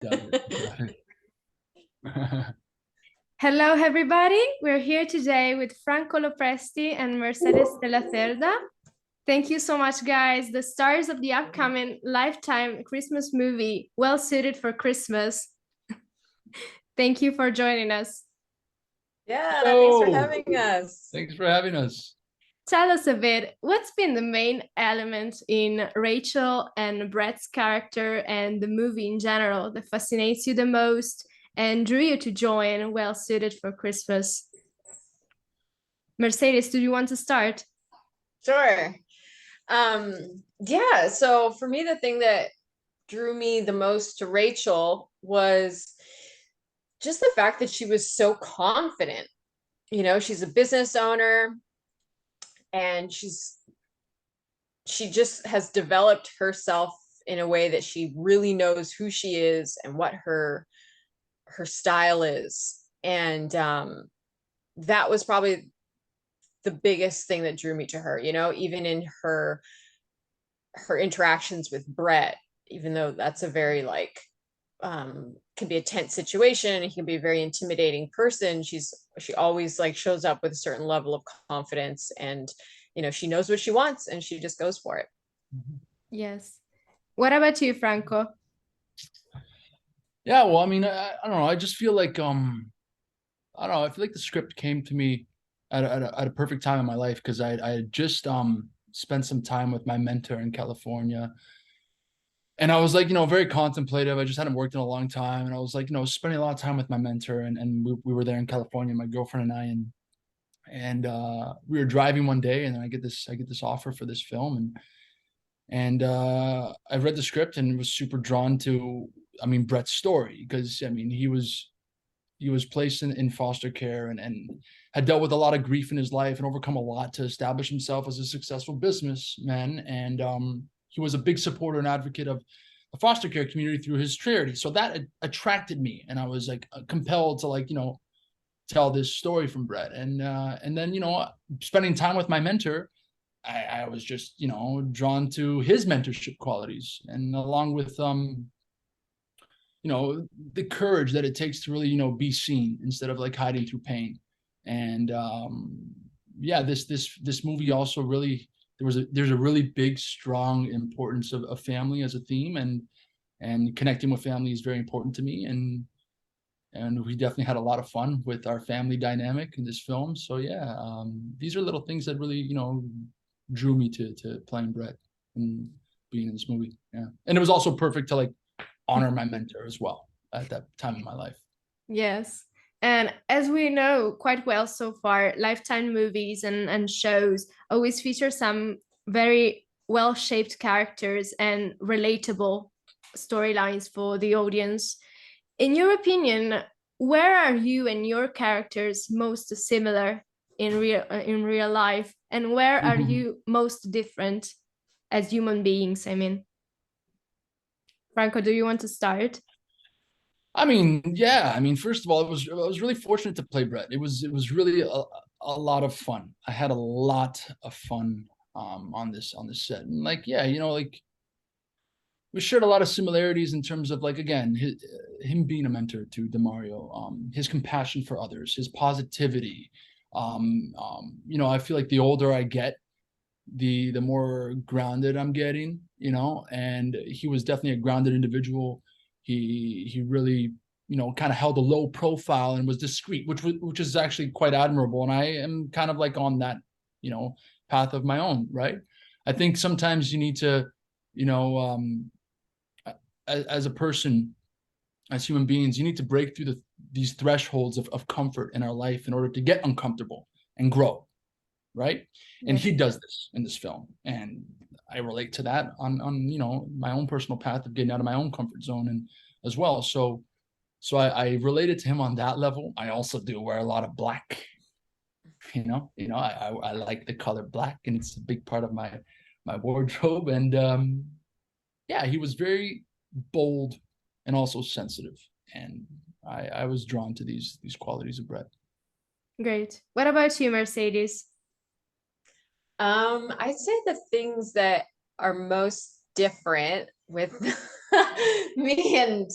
Got it. Got it. Hello, everybody. We're here today with Franco LoPresti and Mercedes DeLaZerda. Thank you so much, guys. The stars of the upcoming Lifetime Christmas movie, well suited for Christmas. Thank you for joining us. Yeah, thanks for Hello. having us. Thanks for having us. Tell us a bit, what's been the main element in Rachel and Brett's character and the movie in general that fascinates you the most and drew you to join Well Suited for Christmas? Mercedes, do you want to start? Sure. Yeah, so for me, the thing that drew me the most to Rachel was just the fact that she was so confident. You know, she's a business owner and she just has developed herself in a way that she really knows who she is and what her style is. And that was probably the biggest thing that drew me to her, you know, even in her interactions with Brett, even though that's a very like can be a tense situation, he can be a very intimidating person. She always like shows up with a certain level of confidence, and you know, she knows what she wants and she just goes for it. Yes. What about you, Franco? Yeah, well, I mean, I don't know. I just feel like I don't know. I feel like the script came to me at a perfect time in my life because I had just spent some time with my mentor in California. And I was like, very contemplative. I just hadn't worked in a long time. And I was like, spending a lot of time with my mentor, and we were there in California, my girlfriend and I, and we were driving one day, and then I get this offer for this film, and I read the script and was super drawn to, I mean, Brett's story, because I mean he was placed in foster care, and had dealt with a lot of grief in his life and overcome a lot to establish himself as a successful businessman. And he was a big supporter and advocate of the foster care community through his charity. So that attracted me, and I was like compelled to like tell this story from Brett. And then spending time with my mentor, I was just drawn to his mentorship qualities, and along with the courage that it takes to really be seen instead of like hiding through pain. And yeah, this movie also really, there's a really big strong importance of family as a theme, and connecting with family is very important to me, and we definitely had a lot of fun with our family dynamic in this film. So yeah, these are little things that really drew me to playing Brett and being in this movie. Yeah, and it was also perfect to like honor my mentor as well at that time in my life. Yes. And as we know quite well so far, Lifetime movies and shows always feature some very well-shaped characters and relatable storylines for the audience. In your opinion, where are you and your characters most similar in real life, and where are you most different as human beings? I mean, Franco, do you want to start? I mean, yeah. I mean, first of all, I was really fortunate to play Brett. It was really a lot of fun. I had a lot of fun on this set. And like, yeah, like we shared a lot of similarities in terms of like, again, him being a mentor to Demario, his compassion for others, his positivity. I feel like the older I get, the more grounded I'm getting, and he was definitely a grounded individual. He really, kind of held a low profile and was discreet, which is actually quite admirable. And I am kind of like on that, path of my own, right? I think sometimes you need to, you know, as a person, as human beings, you need to break through these thresholds of comfort in our life in order to get uncomfortable and grow, right? And he does this in this film, and I relate to that on my own personal path of getting out of my own comfort zone and as well. So I related to him on that level. I also do wear a lot of black. I like the color black, and it's a big part of my wardrobe. And yeah, he was very bold and also sensitive, and I was drawn to these qualities of Brett. Great. What about you, Mercedes? I'd say the things that are most different with me and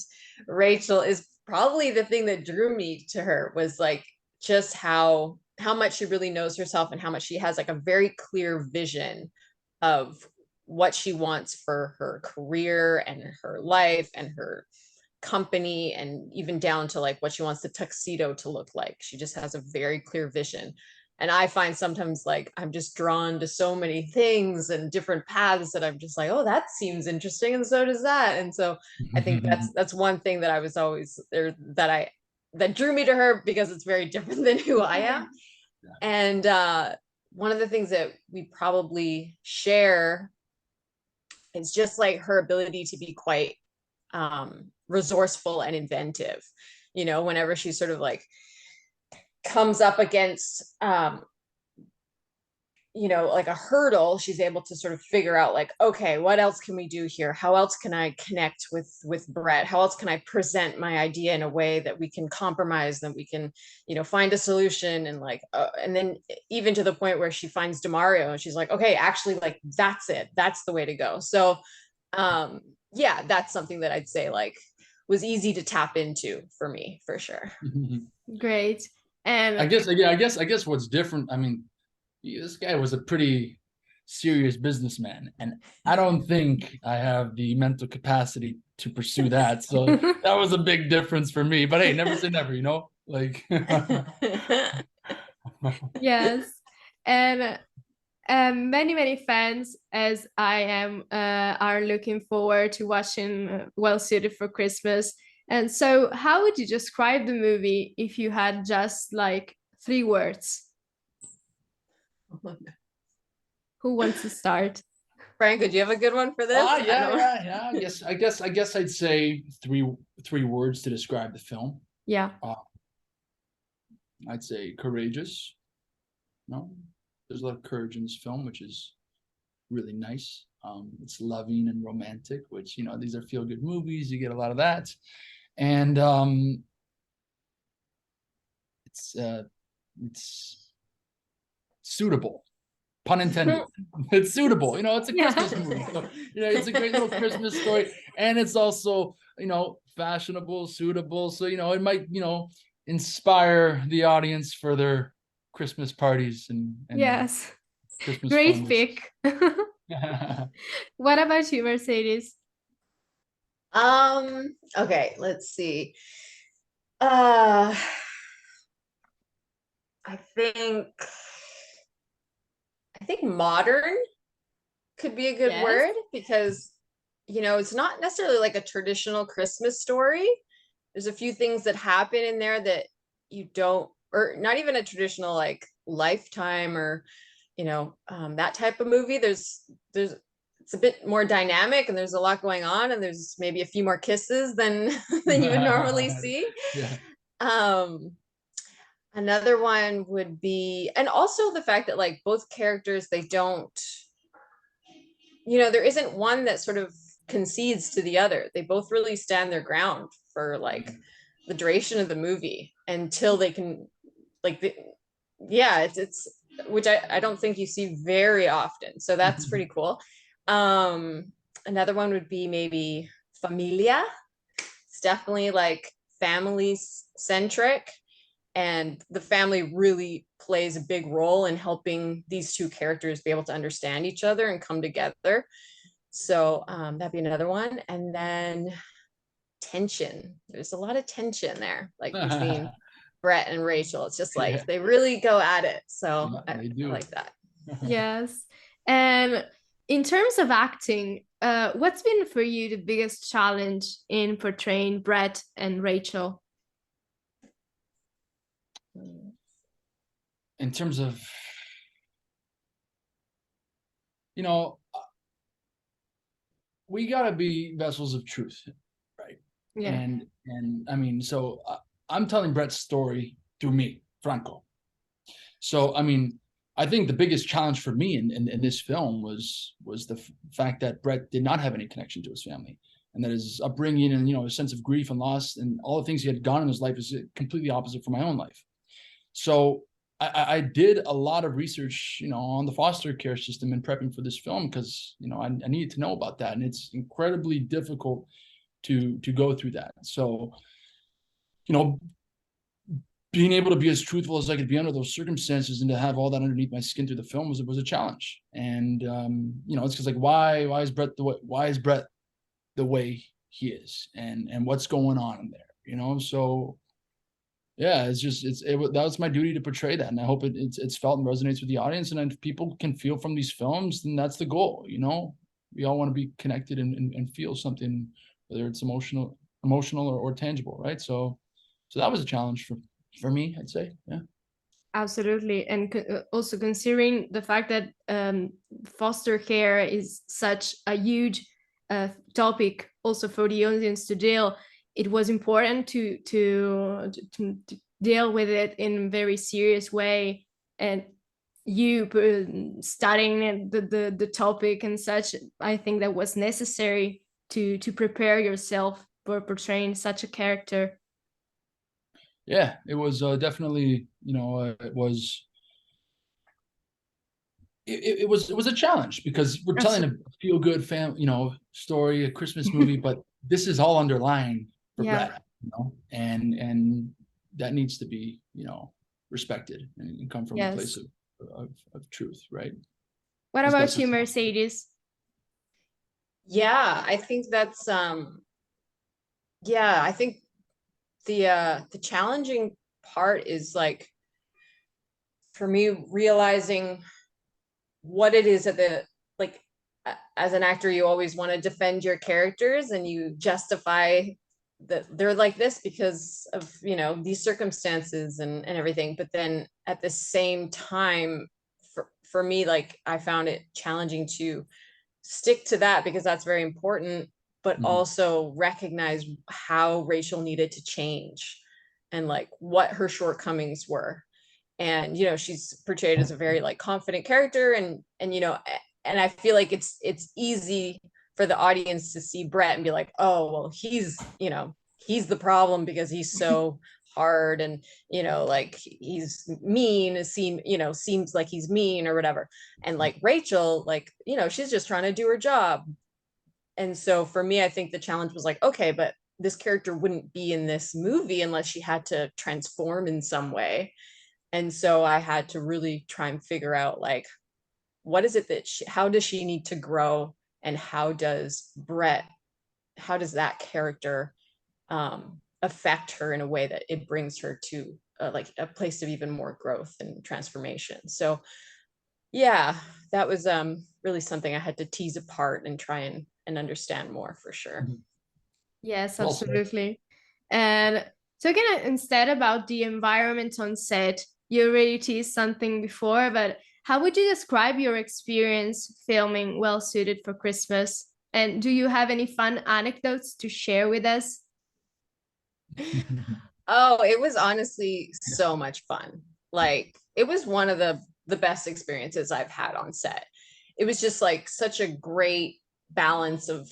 Rachel is probably the thing that drew me to her, was like just how much she really knows herself and how much she has like a very clear vision of what she wants for her career and her life and her company, and even down to like what she wants the tuxedo to look like. She just has a very clear vision. And I find sometimes like I'm just drawn to so many things and different paths that I'm just like, oh, that seems interesting, and so does that. And so I think that's one thing that I was always there, that drew me to her, because it's very different than who I am. And one of the things that we probably share is just like her ability to be quite resourceful and inventive. You know, whenever she sort of like comes up against you know, like a hurdle, she's able to sort of figure out like, okay, what else can we do here? How else can I connect with Brett? How else can I present my idea in a way that we can compromise, that we can, you know, find a solution? And like and then even to the point where she finds Demario and she's like, okay, actually, like that's it, that's the way to go. So yeah, that's something that I'd say like was easy to tap into for me, for sure. Great. And I guess what's different, I mean, this guy was a pretty serious businessman, and I don't think I have the mental capacity to pursue that. So that was a big difference for me. But hey, never say never, you know? Like yes. And many fans, as I am, are looking forward to watching Well Suited for Christmas. And so how would you describe the movie if you had just like 3 words? Who wants to start? Franco, do you have a good one for this? Yeah. I guess I'd say three words to describe the film. Yeah. I'd say courageous. No, there's a lot of courage in this film, which is really nice. It's loving and romantic, which, you know, these are feel-good movies. You get a lot of that. And it's suitable, pun intended. It's suitable, you know, it's a Christmas movie, so, you know, it's a great little Christmas story, and it's also, you know, fashionable, suitable, so, you know, it might, you know, inspire the audience for their Christmas parties and yes, Christmas great pick. What about you, Mercedes? Okay, let's see. I think modern could be a good Yes. word, because, you know, it's not necessarily like a traditional Christmas story. There's a few things that happen in there that you don't, or not even a traditional like Lifetime or, you know, that type of movie. There's it's a bit more dynamic, and there's a lot going on, and there's maybe a few more kisses than than you would normally see. Yeah. Another one would be, and also the fact that like both characters, they don't, you know, there isn't one that sort of concedes to the other. They both really stand their ground for like the duration of the movie until they can, like, yeah, it's which I don't think you see very often. So that's pretty cool. Another one would be maybe Familia. It's definitely like family centric, and the family really plays a big role in helping these two characters be able to understand each other and come together. So that'd be another one. And then tension. There's a lot of tension there, like between Brett and Rachel. It's just like they really go at it. So I like that. Yes. And in terms of acting, what's been for you the biggest challenge in portraying Brett and Rachel? In terms of, you know, we gotta be vessels of truth, right? Yeah. And I mean, so I'm telling Brett's story through me, Franco. So I mean, I think the biggest challenge for me in this film was the fact that Brett did not have any connection to his family, and that his upbringing and, you know, his sense of grief and loss and all the things he had gone in his life is completely opposite from my own life. So I did a lot of research, you know, on the foster care system in prepping for this film, because, you know, I needed to know about that. And it's incredibly difficult to go through that. So, you know, being able to be as truthful as I could be under those circumstances and to have all that underneath my skin through the film was a challenge. And you know, it's because like why is Brett the way he is, and what's going on in there, you know? So yeah, that was my duty to portray that, and I hope it's felt and resonates with the audience, and if people can feel from these films, then that's the goal, you know. We all want to be connected and feel something, whether it's emotional or tangible, right? So that was a challenge for me, I'd say. Yeah, absolutely. And also considering the fact that foster care is such a huge topic also for the audience to deal, it was important to deal with it in a very serious way. And you studying the topic and such, I think that was necessary to prepare yourself for portraying such a character. Yeah, it was definitely, you know, it was a challenge because we're telling a feel good story, a Christmas movie, but this is all underlying for Brett, you know, and that needs to be, you know, respected and come from a place of truth, right? What about you, Mercedes? Yeah, I think that's I think the challenging part is like for me realizing what it is as an actor, you always want to defend your characters and you justify that they're like this because of, you know, these circumstances and everything. But then at the same time, for me, like I found it challenging to stick to that because that's very important, but also recognize how Rachel needed to change and like what her shortcomings were. And, you know, she's portrayed as a very like confident character and, you know, and I feel like it's easy for the audience to see Brett and be like, oh, well, he's the problem because he's so hard and, you know, like he's mean, seems like he's mean or whatever. And like Rachel, like, you know, she's just trying to do her job. And so for me, I think the challenge was like, okay, but this character wouldn't be in this movie unless she had to transform in some way. And so I had to really try and figure out like, what is it that how does she need to grow, and how does that character affect her in a way that it brings her to like a place of even more growth and transformation. So yeah, that was really something I had to tease apart and try and understand more for sure. Yes, absolutely. And talking instead about the environment on set, you already teased something before, but how would you describe your experience filming Well Suited for Christmas? And do you have any fun anecdotes to share with us? Oh, it was honestly so much fun. Like it was one of the best experiences I've had on set. It was just like such a great balance of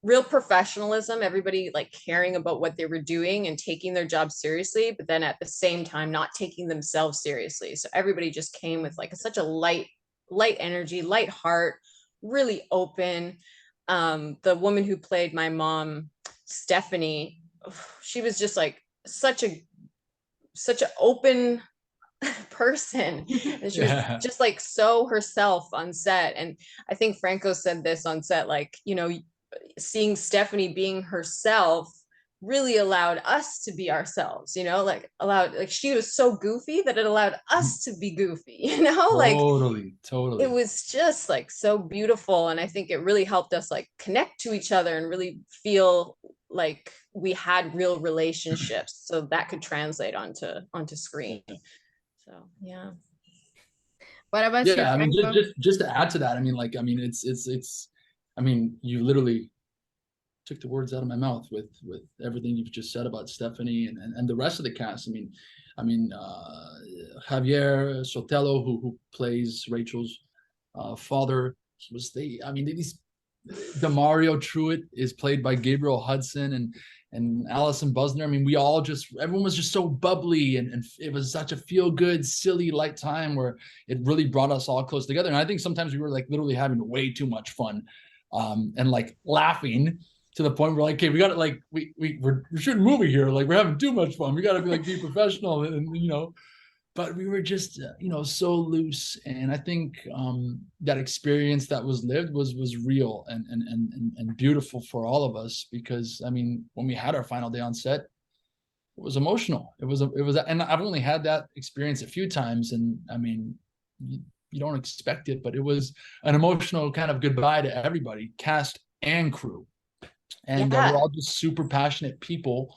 real professionalism, everybody like caring about what they were doing and taking their job seriously, but then at the same time not taking themselves seriously. So everybody just came with like such a light energy, light heart, really open. The woman who played my mom, Stephanie, she was just like such an open person, and she was just like so herself on set. And I think Franco said this on set, like, you know, seeing Stephanie being herself really allowed us to be ourselves, you know, like she was so goofy that it allowed us to be goofy, you know, totally it was just like so beautiful. And I think it really helped us like connect to each other and really feel like we had real relationships, so that could translate onto screen. So yeah. What about you, I mean, Franco? just to add to that, I mean, like, I mean, I mean, you literally took the words out of my mouth with everything you've just said about Stephanie and the rest of the cast. I mean, Javier Sotelo, who plays Rachel's father, Demario Truitt is played by Gabriel Hudson, and Allison Busner. I mean, everyone was just so bubbly, and it was such a feel good, silly, light time where it really brought us all close together. And I think sometimes we were like literally having way too much fun, and like laughing to the point where like, okay, we got to like we're shooting a movie here, like we're having too much fun. We got to be like be professional, and you know. But we were just you know, so loose, and I think that experience that was lived was real and beautiful for all of us, because I mean, when we had our final day on set, it was emotional. It was and I've only had that experience a few times, and I mean, you don't expect it, but it was an emotional kind of goodbye to everybody, cast and crew, and we're Yeah. all just super passionate people.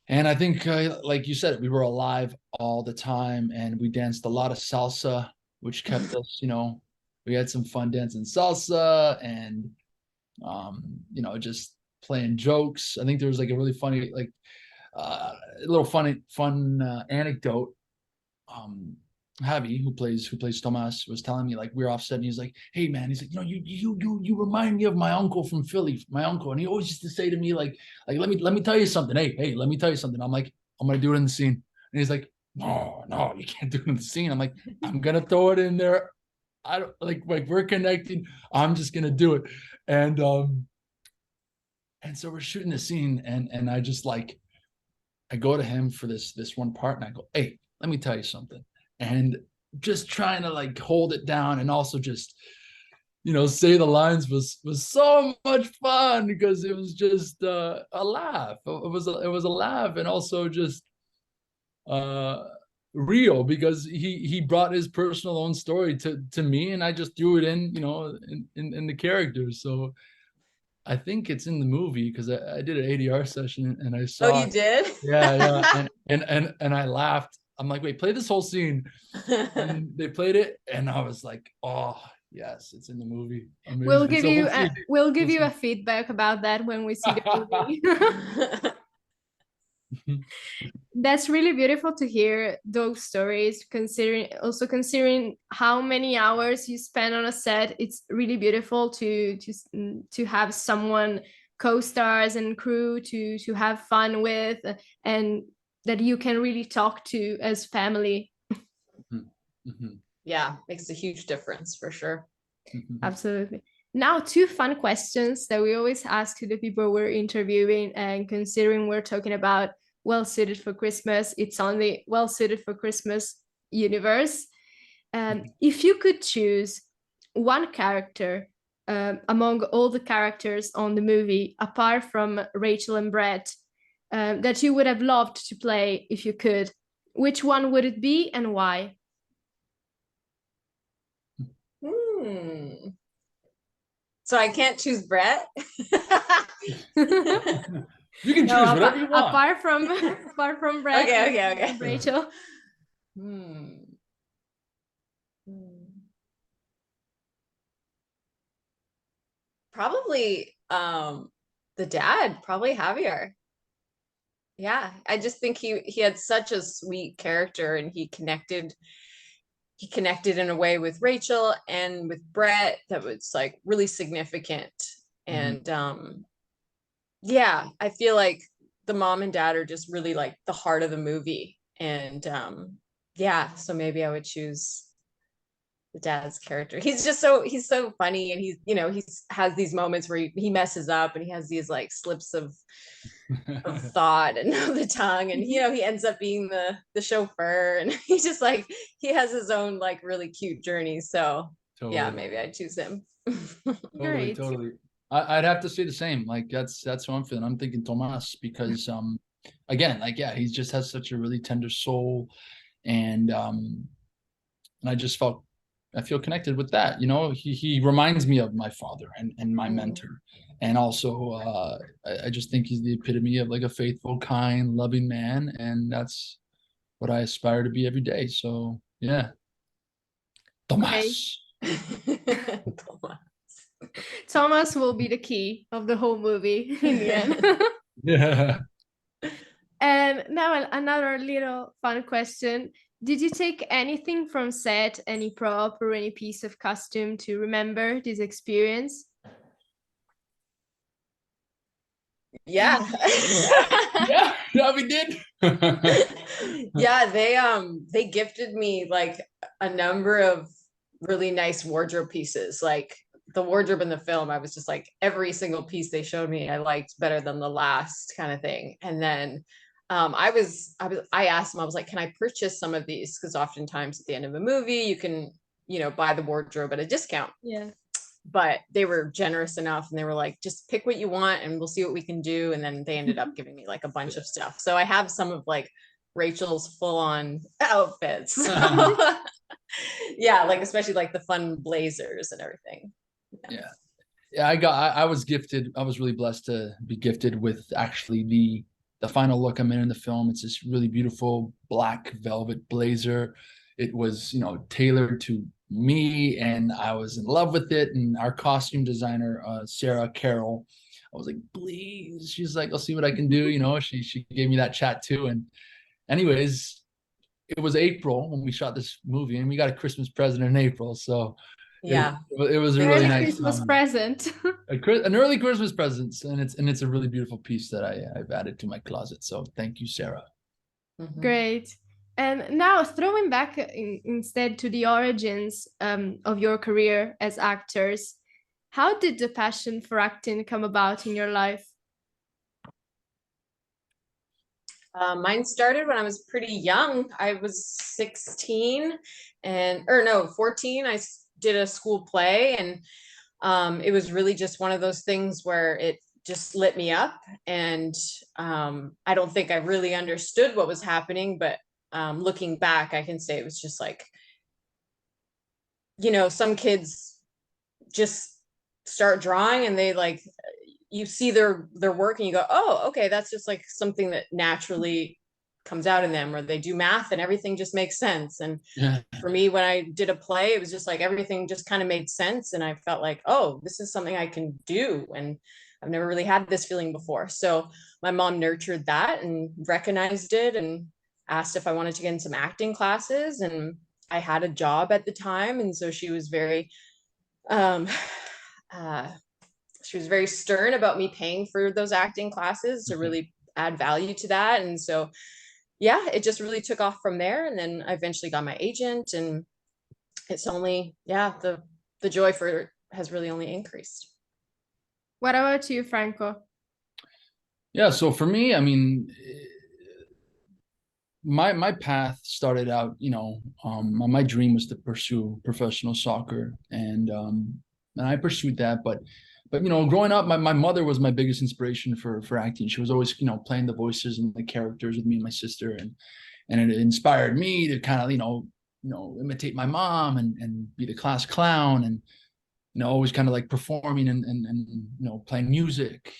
And I think, like you said, we were alive all the time, and we danced a lot of salsa, which kept us, you know, we had some fun dancing salsa, and you know, just playing jokes. I think there was like a really funny, like a little fun anecdote. Javi, who plays Tomas, was telling me like we were offset, and he's like, "Hey man," he's like, "You know, you remind me of my uncle from Philly, my uncle," and he always used to say to me like let me tell you something. Hey, let me tell you something. I'm like, I'm gonna do it in the scene, and he's like, no, you can't do it in the scene. I'm like, I'm gonna throw it in there. I don't like we're connecting. I'm just gonna do it, and so we're shooting the scene, and I just like I go to him for this one part, and I go, "Hey, let me tell you something," and just trying to like hold it down, and also just you know say the lines was so much fun, because it was just a laugh. It was a laugh, and also just uh real, because he brought his personal own story to me, and I just threw it in, you know, in the character. So I think it's in the movie, because I did an ADR session, and I Oh, saw you it. did? Yeah, and I laughed. I'm like, wait, play this whole scene. And they played it, and I was like, oh yes, it's in the movie. Amazing. So we'll see. we'll give We'll you a see. feedback about that when we see the movie. That's really beautiful to hear those stories, considering how many hours you spend on a set. It's really beautiful to have someone, co-stars and crew, to have fun with, and that you can really talk to as family. Mhm. Yeah, makes a huge difference for sure. Mhm. Absolutely. Now, two fun questions that we always ask to the people we're interviewing, and considering we're talking about well suited for Christmas, it's on the well suited for Christmas universe. If you could choose one character among all the characters on the movie, apart from Rachel and Brett, that you would have loved to play if you could, which one would it be and why? Hmm. So I can't choose Brett. You can No, choose whatever you want. apart from Brett Okay, and Rachel. Hmm. Hmm. Probably the dad, probably Javier. Yeah, I just think he had such a sweet character, and he connected in a way with Rachel and with Brett that was like really significant. Mhm. And yeah, I feel like the mom and dad are just really like the heart of the movie. And yeah, so maybe I would choose the dad's character. He's so funny, and he has these moments where he messes up, and he has these like slips of thought and of the tongue, and he ends up being the chauffeur, and he's just like he has his own like really cute journey. So yeah, Totally. maybe I'd choose him. Totally, Great. totally. I'd have to say the same. Like that's what I'm feeling. I'm thinking Tomas, because again, like yeah, he just has such a really tender soul, and I feel connected with that. You know, he reminds me of my father and my Mm. mentor. And also I just think he's the epitome of like a faithful, kind, loving man, and that's what I aspire to be every day. So yeah, Great. Tomas. Thomas will be the key of the whole movie in the end. Yeah. And now another little fun question. Did you take anything from set, any prop or any piece of costume to remember this experience? Yeah. Yeah, we did. Yeah, they gifted me like a number of really nice wardrobe pieces, like the wardrobe in the film, I was just like, every single piece they showed me, I liked better than the last kind of thing. And then I asked them, I was like, can I purchase some of these? Because oftentimes at the end of a movie, you can, buy the wardrobe at a discount. Yeah. But they were generous enough and they were like, just pick what you want and we'll see what we can do. And then they ended up giving me like a bunch of stuff. So I have some of like Rachel's full on outfits. Yeah, like especially like the fun blazers and everything. Yeah. Yeah, I was gifted. I was really blessed to be gifted with actually the final look I'm in the film. It's this really beautiful black velvet blazer. It was, tailored to me, and I was in love with it. And our costume designer, Sarah Carroll, I was like, please. She's like, I'll see what I can do. She gave me that chat too. And anyways, it was April when we shot this movie, and we got a Christmas present in April. So yeah, it was a really nice Christmas present. an early Christmas present, and it's a really beautiful piece that I've added to my closet. So thank you, Sarah. Great. And now throwing back instead to the origins of your career as actors, how did the passion for acting come about in your life? Mine started when I was pretty young. I was 16 or no, 14. I did a school play, and it was really just one of those things where it just lit me up. And I don't think I really understood what was happening, but looking back, I can say it was just like, some kids just start drawing and they like, you see their work and you go, oh, okay, that's just like something that naturally comes out in them, or they do math and everything just makes sense. And Yeah. for me, when I did a play, it was just like everything just kind of made sense. And I felt like, oh, this is something I can do. And I've never really had this feeling before. So my mom nurtured that and recognized it and asked if I wanted to get in some acting classes. And I had a job at the time. And so she was very, she was very stern about me paying for those acting classes to really add value to that. And so, yeah, it just really took off from there. And then I eventually got my agent, and it's only, the joy for it has really only increased. What about you, Franco? Yeah, so for me, I mean, my path started out, my dream was to pursue professional soccer, and I pursued that. But growing up, my mother was my biggest inspiration for acting. She was always, playing the voices and the characters with me and my sister, and it inspired me to kind of, imitate my mom and be the class clown, and always kind of like performing and playing music.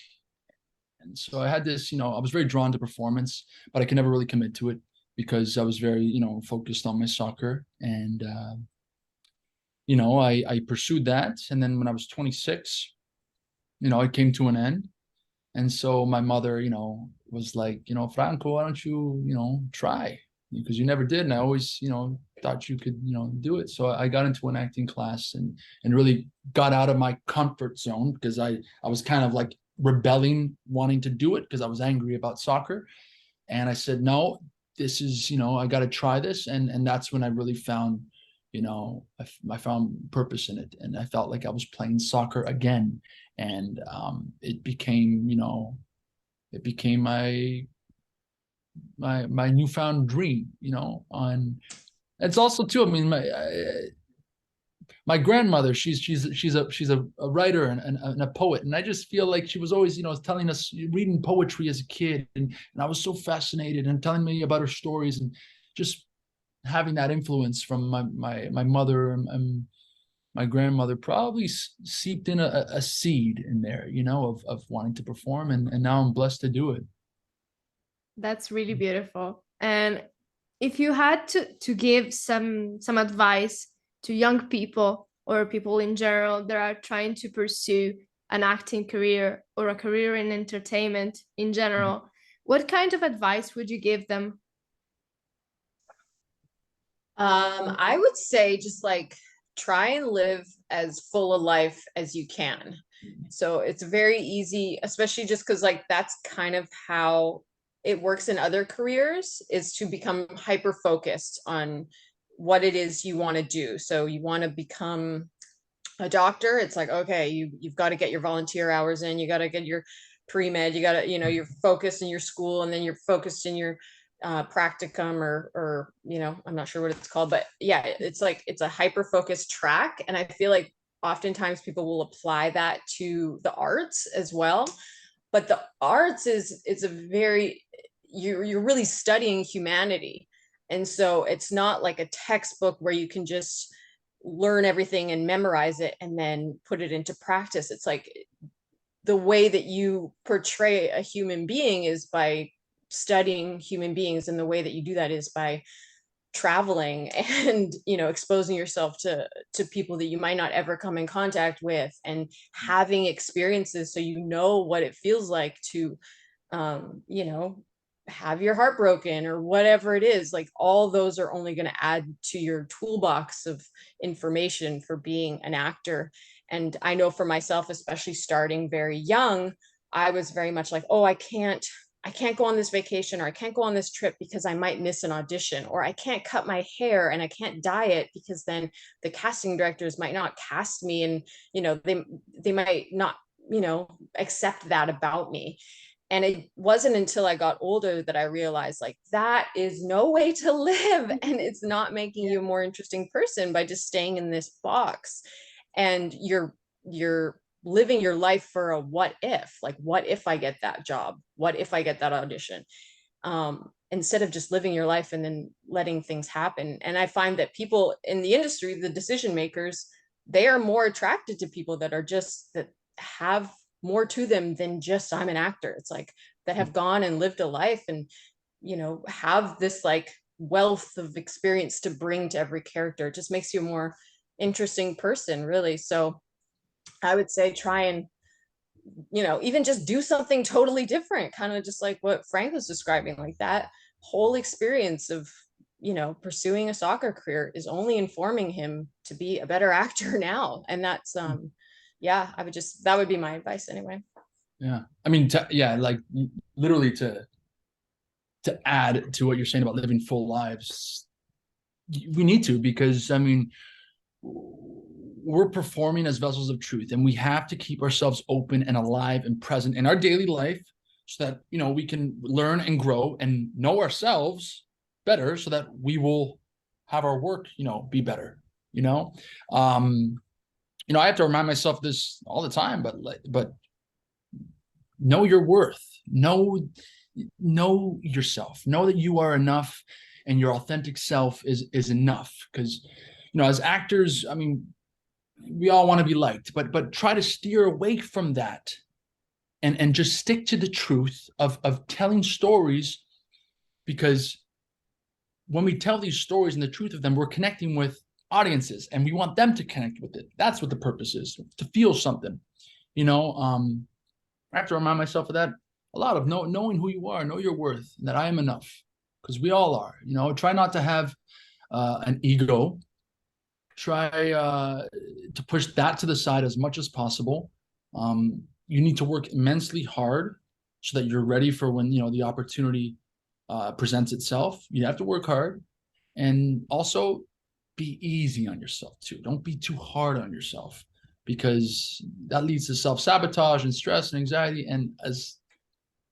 And so I had this, I was very drawn to performance, but I could never really commit to it because I was very, focused on my soccer. And I pursued that. And then when I was 26, it came to an end. And so my mother, was like, Franco, why don't you, try? Because you never did. And I always, thought you could, do it. So I got into an acting class and really got out of my comfort zone, because I was kind of like rebelling, wanting to do it because I was angry about soccer. And I said, no, this is, I got to try this. And that's when I really found, I found purpose in it. And I felt like I was playing soccer again. And it became, my newfound dream, on. It's also too, I mean, my grandmother, she's a writer and a poet, and I just feel like she was always, telling us, reading poetry as a kid, and I was so fascinated, and telling me about her stories, and just having that influence from my mother and my grandmother probably seeped in a seed in there, of wanting to perform, and now I'm blessed to do it. That's really beautiful. And if you had to give some advice to young people or people in general that are trying to pursue an acting career or a career in entertainment in general, what kind of advice would you give them? I would say just like try and live as full a life as you can. So it's very easy, especially just because like that's kind of how it works in other careers, is to become hyper focused on what it is you want to do. So you want to become a doctor, it's like, okay, you've got to get your volunteer hours in, you got to get your pre-med, you got to, you're focused in your school, and then you're focused in your practicum, or I'm not sure what it's called, but yeah, it's like it's a hyper focused track. And I feel like oftentimes people will apply that to the arts as well, but the arts is a very, you're really studying humanity. And so it's not like a textbook where you can just learn everything and memorize it and then put it into practice. It's like the way that you portray a human being is by studying human beings, and the way that you do that is by traveling and exposing yourself to people that you might not ever come in contact with, and having experiences so you know what it feels like to have your heart broken or whatever it is. Like, all those are only going to add to your toolbox of information for being an actor. And I know for myself, especially starting very young, I was very much like, oh, I can't go on this vacation, or I can't go on this trip because I might miss an audition, or I can't cut my hair and I can't dye it because then the casting directors might not cast me, and they might not accept that about me. And it wasn't until I got older that I realized, like, that is no way to live, and it's not making you a more interesting person by just staying in this box. And you're living your life for a what if, like, what if I get that job, what if I get that audition, instead of just living your life and then letting things happen. And I find that people in the industry, the decision makers, they are more attracted to people that have more to them than just, I'm an actor. It's like, that have gone and lived a life, and have this like wealth of experience to bring to every character. It just makes you a more interesting person, really. So I would say try and even just do something totally different, kind of just like what Frank was describing. Like, that whole experience of pursuing a soccer career is only informing him to be a better actor now. And that's yeah, that would be my advice anyway. Yeah, I mean, like literally to add to what you're saying about living full lives, we need to, because I mean, we're performing as vessels of truth, and we have to keep ourselves open and alive and present in our daily life, so that we can learn and grow and know ourselves better, so that we will have our work be better. I have to remind myself this all the time, but know your worth, know yourself, know that you are enough, and your authentic self is enough. Because as actors, I mean, we all want to be liked, but try to steer away from that, and just stick to the truth of telling stories. Because when we tell these stories and the truth of them, we're connecting with audiences, and we want them to connect with it. That's what the purpose is, to feel something. I have to remind myself of that a lot, of knowing who you are, know your worth, and that I am enough, because we all are. Try not to have an ego. Try to push that to the side as much as possible. You need to work immensely hard so that you're ready for when the opportunity presents itself. You have to work hard, and also be easy on yourself too. Don't be too hard on yourself, because that leads to self-sabotage and stress and anxiety. And as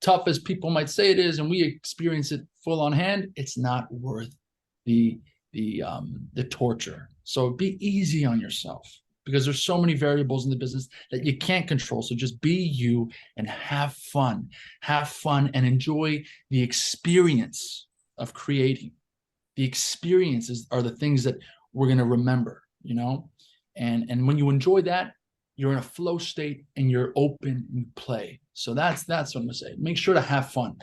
tough as people might say it is, and we experience it full on hand, it's not worth the torture. So be easy on yourself, because there's so many variables in the business that you can't control. So just be you and have fun and enjoy the experience of creating. The experiences are the things that we're going to remember, and when you enjoy that, you're in a flow state and you're open and you play. So that's what I'm going to say. Make sure to have fun.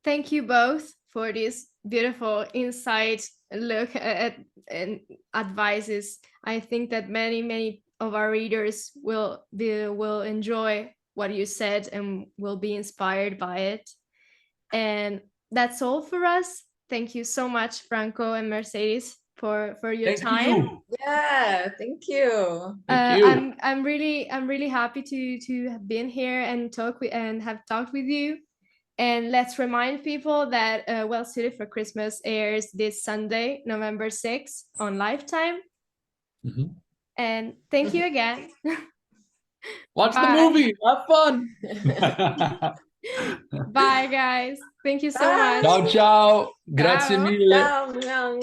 Thank you both for this beautiful insight look at and advices. I think that many of our readers will enjoy what you said and will be inspired by it. And that's all for us. Thank you so much, Franco and Mercedes, for your time. Yeah, thank you. I'm really happy to have been here and have talked with you. And let's remind people that Well Suited for Christmas airs this Sunday, November 6th on Lifetime. Mm-hmm. And thank you again. Watch the Bye. movie. Have fun. Bye, guys. Thank you so Bye. much. Ciao, ciao. Grazie Ciao. mille. Ciao.